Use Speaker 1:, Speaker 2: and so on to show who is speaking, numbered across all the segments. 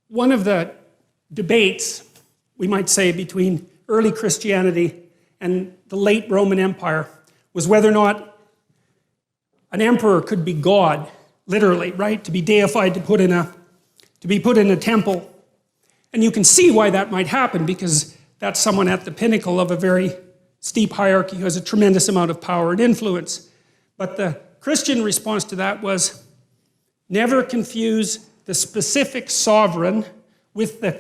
Speaker 1: One of the debates, we might say, between early Christianity and the late Roman Empire was whether or not an emperor could be God, literally, right? To be deified, to be put in a temple. And you can see why that might happen, because that's someone at the pinnacle of a very steep hierarchy who has a tremendous amount of power and influence. But the Christian response to that was, never confuse the specific sovereign with the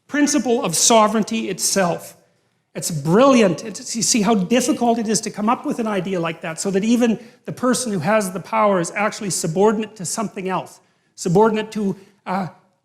Speaker 1: principle of sovereignty itself. It's brilliant. You see how difficult it is to come up with an idea like that, so that even the person who has the power is actually subordinate to something else. Subordinate to,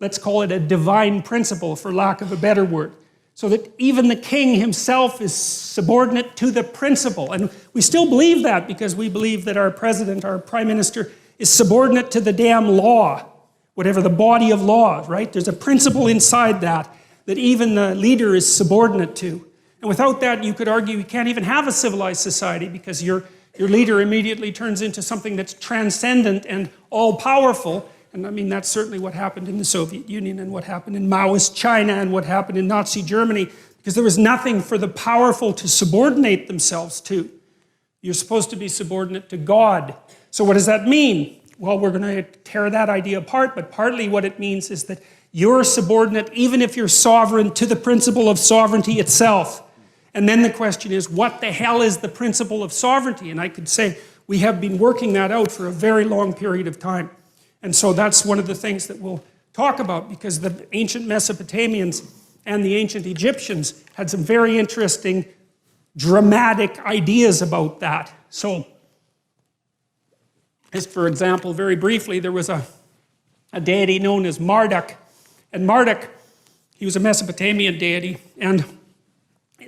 Speaker 1: let's call it a divine principle, for lack of a better word. So that even the king himself is subordinate to the principle. And we still believe that, because we believe that our president, our prime minister, is subordinate to the damn law. Whatever the body of law, right? There's a principle inside that even the leader is subordinate to. And without that, you could argue you can't even have a civilized society, because your leader immediately turns into something that's transcendent and all-powerful. And I mean, that's certainly what happened in the Soviet Union, and what happened in Maoist China, and what happened in Nazi Germany, because there was nothing for the powerful to subordinate themselves to. You're supposed to be subordinate to God. So what does that mean? Well, we're going to tear that idea apart, but partly what it means is that you're subordinate, even if you're sovereign, to the principle of sovereignty itself. And then the question is, what the hell is the principle of sovereignty? And I could say we have been working that out for a very long period of time. And so that's one of the things that we'll talk about, because the ancient Mesopotamians and the ancient Egyptians had some very interesting, dramatic ideas about that. So, just for example, very briefly, there was a deity known as Marduk. And Marduk, he was a Mesopotamian deity. And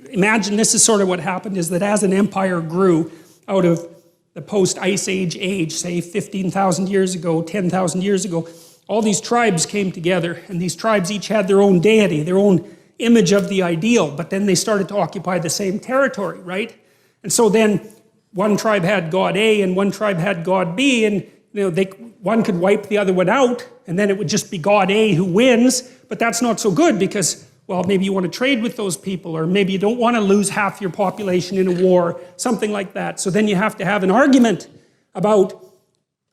Speaker 1: imagine this is sort of what happened, is that as an empire grew out of the post-Ice Age, say 15,000 years ago, 10,000 years ago, all these tribes came together, and these tribes each had their own deity, their own image of the ideal, but then they started to occupy the same territory, right? And so then one tribe had God A and one tribe had God B, and one could wipe the other one out, and then it would just be God A who wins, but that's not so good, because, well, maybe you want to trade with those people, or maybe you don't want to lose half your population in a war, something like that. So then you have to have an argument about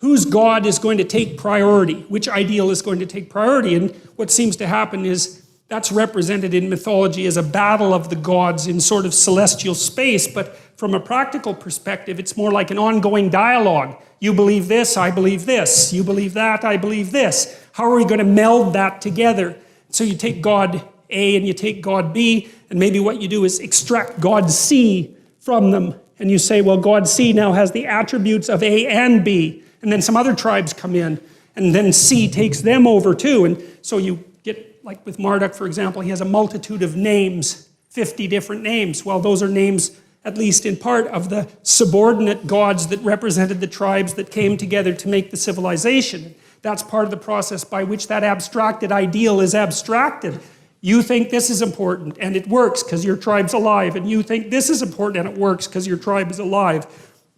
Speaker 1: whose God is going to take priority, which ideal is going to take priority. And what seems to happen is that's represented in mythology as a battle of the gods in sort of celestial space, but from a practical perspective, it's more like an ongoing dialogue. You believe this, I believe this. You believe that, I believe this. How are we going to meld that together? So you take God A and you take God B, and maybe what you do is extract God C from them. And you say, well, God C now has the attributes of A and B. And then some other tribes come in, and then C takes them over too. And so you get, like with Marduk, for example, he has a multitude of names, 50 different names. Well, those are names, at least in part, of the subordinate gods that represented the tribes that came together to make the civilization. That's part of the process by which that abstracted ideal is abstracted. You think this is important, and it works because your tribe's alive. And you think this is important, and it works because your tribe is alive.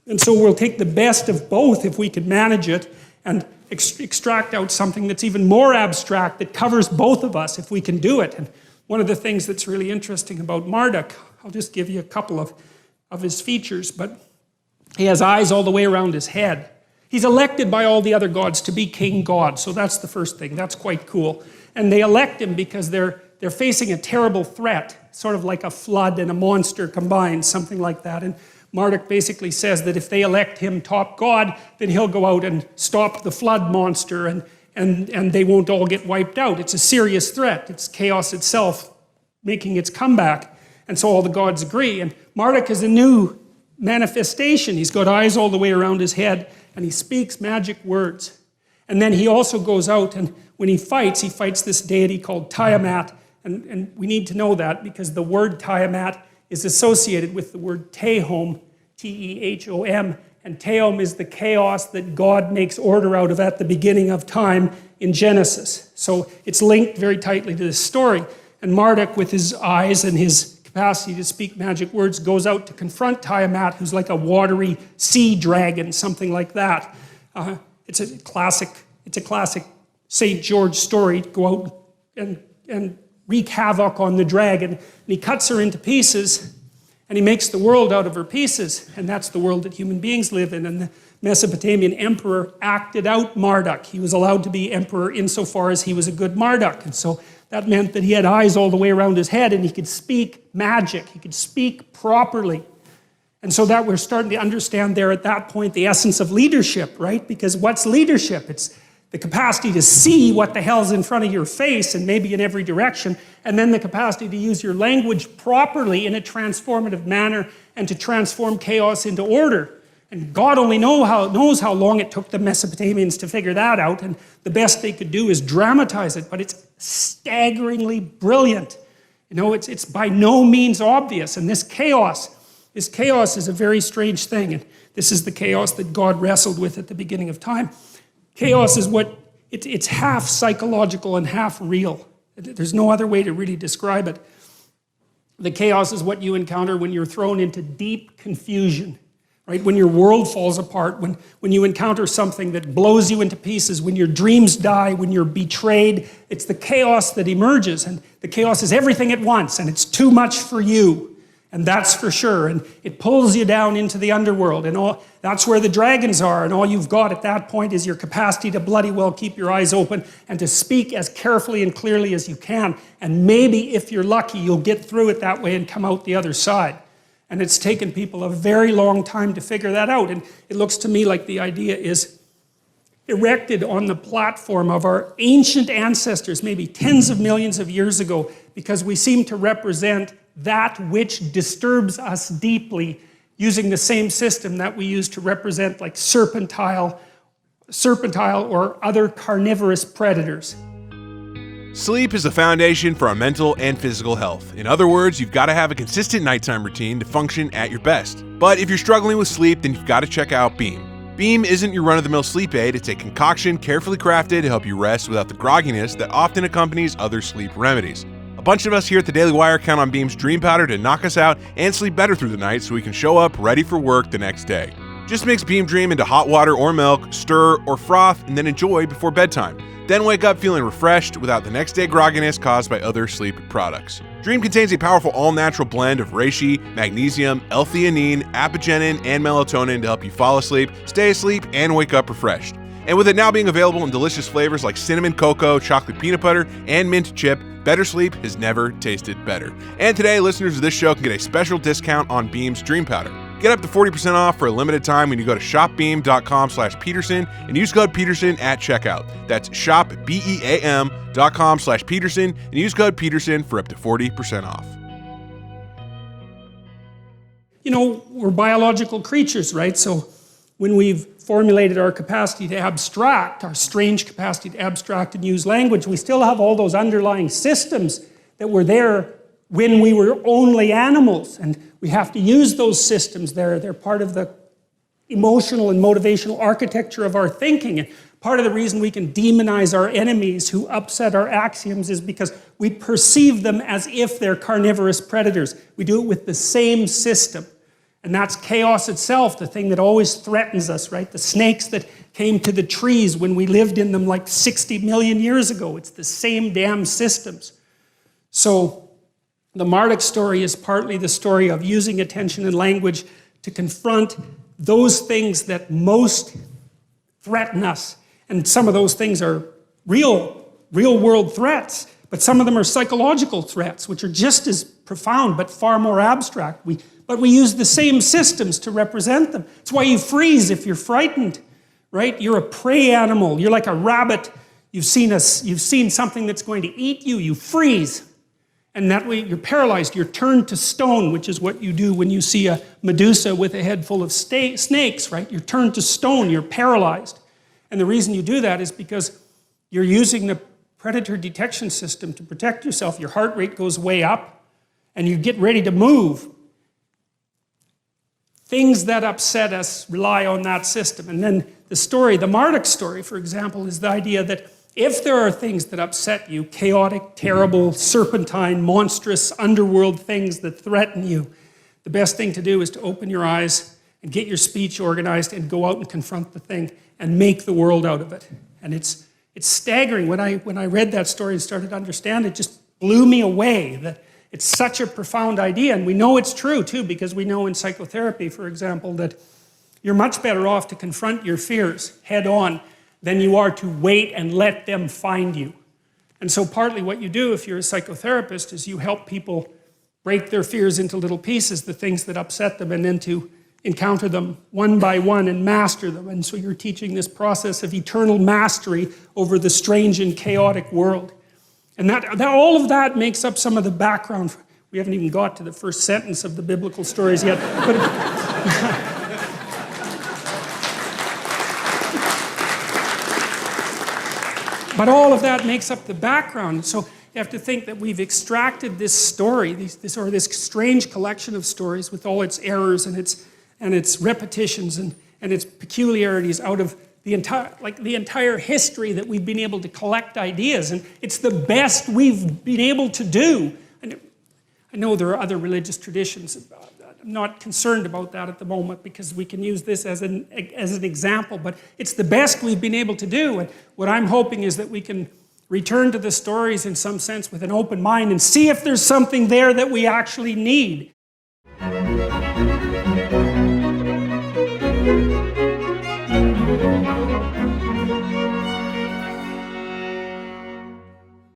Speaker 1: And so we'll take the best of both, if we can manage it, and extract out something that's even more abstract, that covers both of us, if we can do it. And one of the things that's really interesting about Marduk, I'll just give you a couple of his features, but he has eyes all the way around his head. He's elected by all the other gods to be king god, so that's the first thing. That's quite cool. And they elect him because they're facing a terrible threat, sort of like a flood and a monster combined, something like that. And Marduk basically says that if they elect him top god, then he'll go out and stop the flood monster, and they won't all get wiped out. It's a serious threat. It's chaos itself making its comeback. And so all the gods agree. And Marduk is a new manifestation. He's got eyes all the way around his head, and he speaks magic words. And then he also goes out, and when he fights this deity called Tiamat. And we need to know that, because the word Tiamat is associated with the word Tehom, T-E-H-O-M, and Tehom is the chaos that God makes order out of at the beginning of time in Genesis. So it's linked very tightly to this story. And Marduk, with his eyes and his capacity to speak magic words, goes out to confront Tiamat, who's like a watery sea dragon, something like that. It's a classic St. George story, go out and wreak havoc on the dragon. And he cuts her into pieces, and he makes the world out of her pieces. And that's the world that human beings live in. And the Mesopotamian emperor acted out Marduk. He was allowed to be emperor insofar as he was a good Marduk. And so that meant that he had eyes all the way around his head, and he could speak magic. He could speak properly. And so that we're starting to understand there at that point the essence of leadership, right? Because what's leadership? It's the capacity to see what the hell's in front of your face and maybe in every direction, and then the capacity to use your language properly in a transformative manner and to transform chaos into order. And God only knows how long it took the Mesopotamians to figure that out, and the best they could do is dramatize it, but it's staggeringly brilliant. You know, it's by no means obvious, and this chaos is a very strange thing, and this is the chaos that God wrestled with at the beginning of time. Chaos is it's half psychological and half real. There's no other way to really describe it. The chaos is what you encounter when you're thrown into deep confusion, right? When your world falls apart, when you encounter something that blows you into pieces, when your dreams die, when you're betrayed, it's the chaos that emerges, and the chaos is everything at once, and it's too much for you. And that's for sure. And it pulls you down into the underworld. And that's where the dragons are. And all you've got at that point is your capacity to bloody well keep your eyes open and to speak as carefully and clearly as you can. And maybe, if you're lucky, you'll get through it that way and come out the other side. And it's taken people a very long time to figure that out. And it looks to me like the idea is erected on the platform of our ancient ancestors, maybe tens of millions of years ago, because we seem to represent that which disturbs us deeply, using the same system that we use to represent like serpentile or other carnivorous predators.
Speaker 2: Sleep is the foundation for our mental and physical health. In other words, you've got to have a consistent nighttime routine to function at your best. But if you're struggling with sleep, then you've got to check out Beam. Beam isn't your run-of-the-mill sleep aid. It's a concoction carefully crafted to help you rest without the grogginess that often accompanies other sleep remedies. A bunch of us here at the Daily Wire count on Beam's Dream Powder to knock us out and sleep better through the night so we can show up ready for work the next day. Just mix Beam Dream into hot water or milk, stir or froth, and then enjoy before bedtime. Then wake up feeling refreshed without the next day grogginess caused by other sleep products. Dream contains a powerful all-natural blend of reishi, magnesium, L-theanine, apigenin, and melatonin to help you fall asleep, stay asleep, and wake up refreshed. And with it now being available in delicious flavors like cinnamon cocoa, chocolate peanut butter, and mint chip, better sleep has never tasted better. And today, listeners of this show can get a special discount on Beam's Dream Powder. Get up to 40% off for a limited time when you go to shopbeam.com/Peterson and use code Peterson at checkout. That's shopbeam.com/Peterson and use code Peterson for up to 40% off.
Speaker 1: You know, we're biological creatures, right? So when we've formulated our capacity to abstract, our strange capacity to abstract and use language, we still have all those underlying systems that were there when we were only animals. And we have to use those systems. They're part of the emotional and motivational architecture of our thinking. And part of the reason we can demonize our enemies who upset our axioms is because we perceive them as if they're carnivorous predators. We do it with the same system. And that's chaos itself, the thing that always threatens us, right? The snakes that came to the trees when we lived in them like 60 million years ago. It's the same damn systems. So the Marduk story is partly the story of using attention and language to confront those things that most threaten us. And some of those things are real world threats, but some of them are psychological threats, which are just as profound but far more abstract. But we use the same systems to represent them. It's why you freeze if you're frightened, right? You're a prey animal. You're like a rabbit. You've seen something that's going to eat you. You freeze. And that way you're paralyzed. You're turned to stone, which is what you do when you see a Medusa with a head full of snakes, right? You're turned to stone. You're paralyzed. And the reason you do that is because you're using the predator detection system to protect yourself. Your heart rate goes way up, and you get ready to move. Things that upset us rely on that system. And then the Marduk story, for example, is the idea that if there are things that upset you, chaotic, terrible, serpentine, monstrous, underworld things that threaten you, the best thing to do is to open your eyes and get your speech organized and go out and confront the thing and make the world out of it. And it's It's staggering. When I read that story and started to understand it, just blew me away that it's such a profound idea. And we know it's true too, because we know in psychotherapy, for example, that you're much better off to confront your fears head on than you are to wait and let them find you. And so partly what you do if you're a psychotherapist is you help people break their fears into little pieces, the things that upset them, and then to encounter them one by one and master them. And so you're teaching this process of eternal mastery over the strange and chaotic world. And all of that makes up some of the background. We haven't even got to the first sentence of the biblical stories yet. But all of that makes up the background. So you have to think that we've extracted this story, this strange collection of stories with all its errors and its repetitions and its peculiarities out of the entire history that we've been able to collect ideas. And it's the best we've been able to do. And I know there are other religious traditions. I'm not concerned about that at the moment because we can use this as an example, but it's the best we've been able to do. And what I'm hoping is that we can return to the stories in some sense with an open mind and see if there's something there that we actually need.